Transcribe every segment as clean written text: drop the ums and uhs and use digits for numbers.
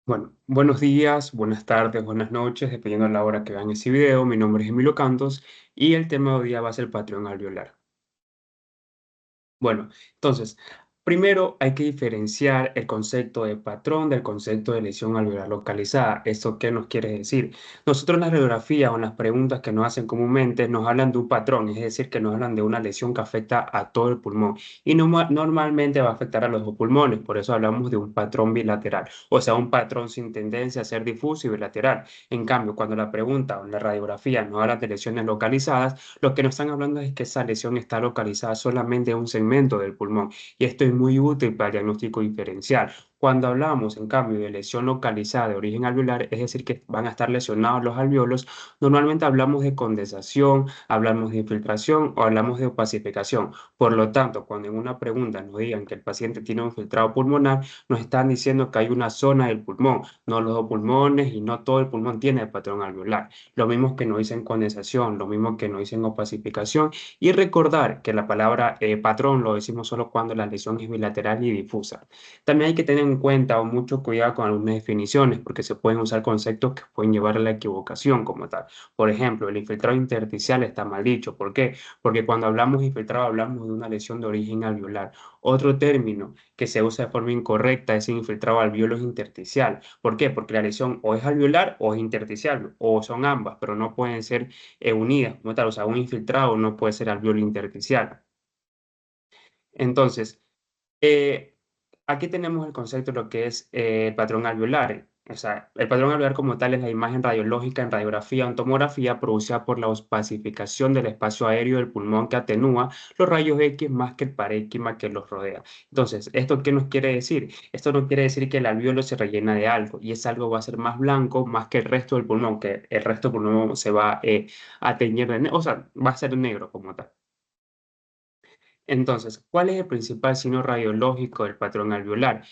Bueno, buenos días, buenas tardes, buenas noches, dependiendo de la hora que vean ese video. Mi nombre es Emilio Cantos y el tema de hoy día va a ser patrón alveolar. Bueno, entonces, primero hay que diferenciar el concepto de patrón del concepto de lesión alveolar localizada. ¿Esto qué nos quiere decir? Nosotros en las radiografías o en las preguntas que nos hacen comúnmente nos hablan de un patrón, es decir, que nos hablan de una lesión que afecta a todo el pulmón y normalmente va a afectar a los dos pulmones, por eso hablamos de un patrón bilateral, o sea, un patrón sin tendencia a ser difuso y bilateral. En cambio, cuando la pregunta o la radiografía nos habla de lesiones localizadas, lo que nos están hablando es que esa lesión está localizada solamente en un segmento del pulmón y esto es muy útil para el diagnóstico diferencial. Cuando hablamos, en cambio, de lesión localizada de origen alveolar, es decir, que van a estar lesionados los alveolos, normalmente hablamos de condensación, hablamos de infiltración o hablamos de opacificación. Por lo tanto, cuando en una pregunta nos digan que el paciente tiene un filtrado pulmonar, nos están diciendo que hay una zona del pulmón, no los dos pulmones y no todo el pulmón tiene el patrón alveolar. Lo mismo que nos dicen condensación, lo mismo que nos dicen opacificación y recordar que la palabra patrón lo decimos solo cuando la lesión es bilateral y difusa. También hay que tener en cuenta o mucho cuidado con algunas definiciones porque se pueden usar conceptos que pueden llevar a la equivocación como tal. Por ejemplo, el infiltrado intersticial está mal dicho. ¿Por qué? Porque cuando hablamos de infiltrado hablamos de una lesión de origen alveolar. Otro término que se usa de forma incorrecta es infiltrado alveolos intersticial. ¿Por qué? Porque la lesión o es alveolar o es intersticial, o son ambas, pero no pueden ser unidas como tal. O sea, un infiltrado no puede ser alveolo intersticial. Entonces, eh, aquí tenemos el concepto de lo que es el patrón alveolar. O sea, el patrón alveolar como tal es la imagen radiológica en radiografía o en tomografía producida por la opacificación del espacio aéreo del pulmón que atenúa los rayos X más que el parénquima que los rodea. Entonces, ¿esto qué nos quiere decir? Esto no quiere decir que el alveolo se rellena de algo y ese algo va a ser más blanco más que el resto del pulmón, que el resto del pulmón se va a teñir de negro, o sea, va a ser negro como tal. Entonces, ¿cuál es el principal signo radiológico del patrón alveolar?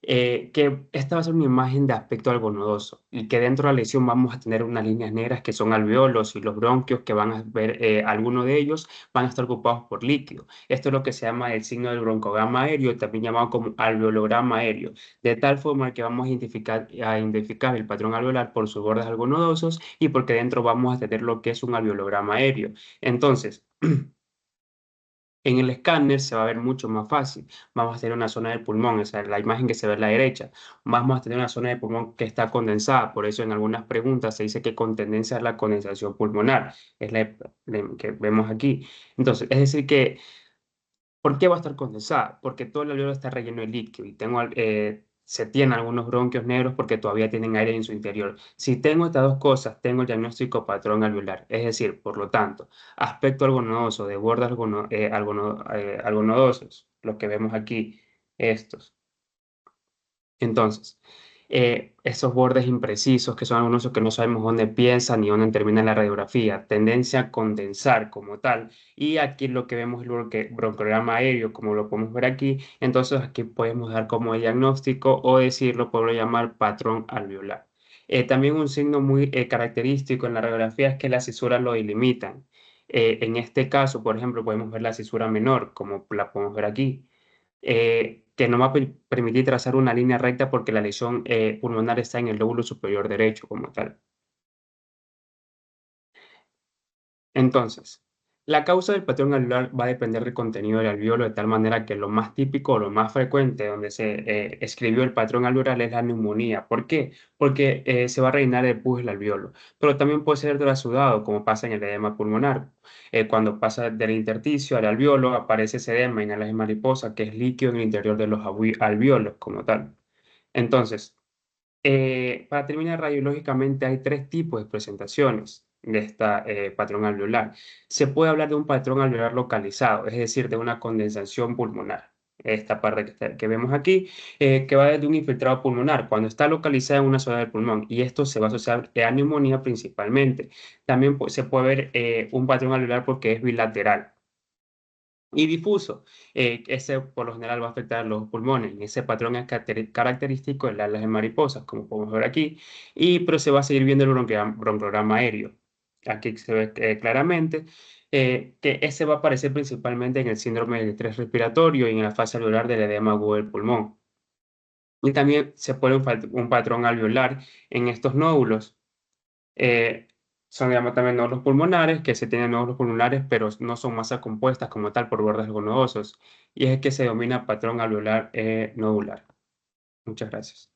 Que esta va a ser una imagen de aspecto algo nodoso y que dentro de la lesión vamos a tener unas líneas negras que son alveolos y los bronquios que van a ver, algunos de ellos van a estar ocupados por líquido. Esto es lo que se llama el signo del broncograma aéreo, también llamado como alveolograma aéreo, de tal forma que vamos a identificar el patrón alveolar por sus bordes algo nodosos y porque dentro vamos a tener lo que es un alveolograma aéreo. Entonces, en el escáner se va a ver mucho más fácil. Vamos a tener una zona del pulmón, esa es la imagen que se ve a la derecha. Vamos a tener una zona del pulmón que está condensada. Por eso en algunas preguntas se dice que con tendencia a la condensación pulmonar. Es la que vemos aquí. Entonces, es decir que ¿por qué va a estar condensada? Porque todo el alveolo está relleno de líquido y se tienen algunos bronquios negros porque todavía tienen aire en su interior. Si tengo estas dos cosas, tengo el diagnóstico patrón alveolar. Es decir, por lo tanto, aspecto algonodoso de bordes algonodosos, los que vemos aquí, estos. Entonces, esos bordes imprecisos, que son algunos que no sabemos dónde empiezan ni dónde termina la radiografía, tendencia a condensar como tal. Y aquí lo que vemos es lo que broncograma aéreo, como lo podemos ver aquí. Entonces, aquí podemos dar como diagnóstico o decirlo, puedo llamar patrón alveolar. También un signo muy característico en la radiografía es que las cisuras lo delimitan. En este caso, por ejemplo, podemos ver la cisura menor, como la podemos ver aquí que no va a permitir trazar una línea recta porque la lesión pulmonar está en el lóbulo superior derecho como tal. Entonces, la causa del patrón alveolar va a depender del contenido del alveolo de tal manera que lo más típico o lo más frecuente donde se escribió el patrón alveolar es la neumonía. ¿Por qué? Porque se va a rellenar el pus del alveolo, pero también puede ser trasudado como pasa en el edema pulmonar. Cuando pasa del intersticio al alveolo aparece ese edema en alas de mariposa que es líquido en el interior de los alveolos como tal. Entonces, para terminar, radiológicamente hay tres tipos de presentaciones de esta patrón alveolar. Se puede hablar de un patrón alveolar localizado, es decir, de una condensación pulmonar. Esta parte que vemos aquí, que va desde un infiltrado pulmonar, cuando está localizada en una zona del pulmón, y esto se va a asociar a neumonía principalmente. También se puede ver un patrón alveolar porque es bilateral. Y difuso, ese por lo general va a afectar los pulmones. Y ese patrón es característico de las alas de mariposas, como podemos ver aquí, pero se va a seguir viendo el broncograma aéreo. Aquí se ve claramente que ese va a aparecer principalmente en el síndrome del estrés respiratorio y en la fase alveolar del edema agudo del pulmón. Y también se pone un patrón alveolar en estos nódulos. Eh, Son llamados también nódulos pulmonares, que se tienen nódulos pulmonares, pero no son masas compuestas como tal por bordes nodosos. Y es que se denomina patrón alveolar nodular. Muchas gracias.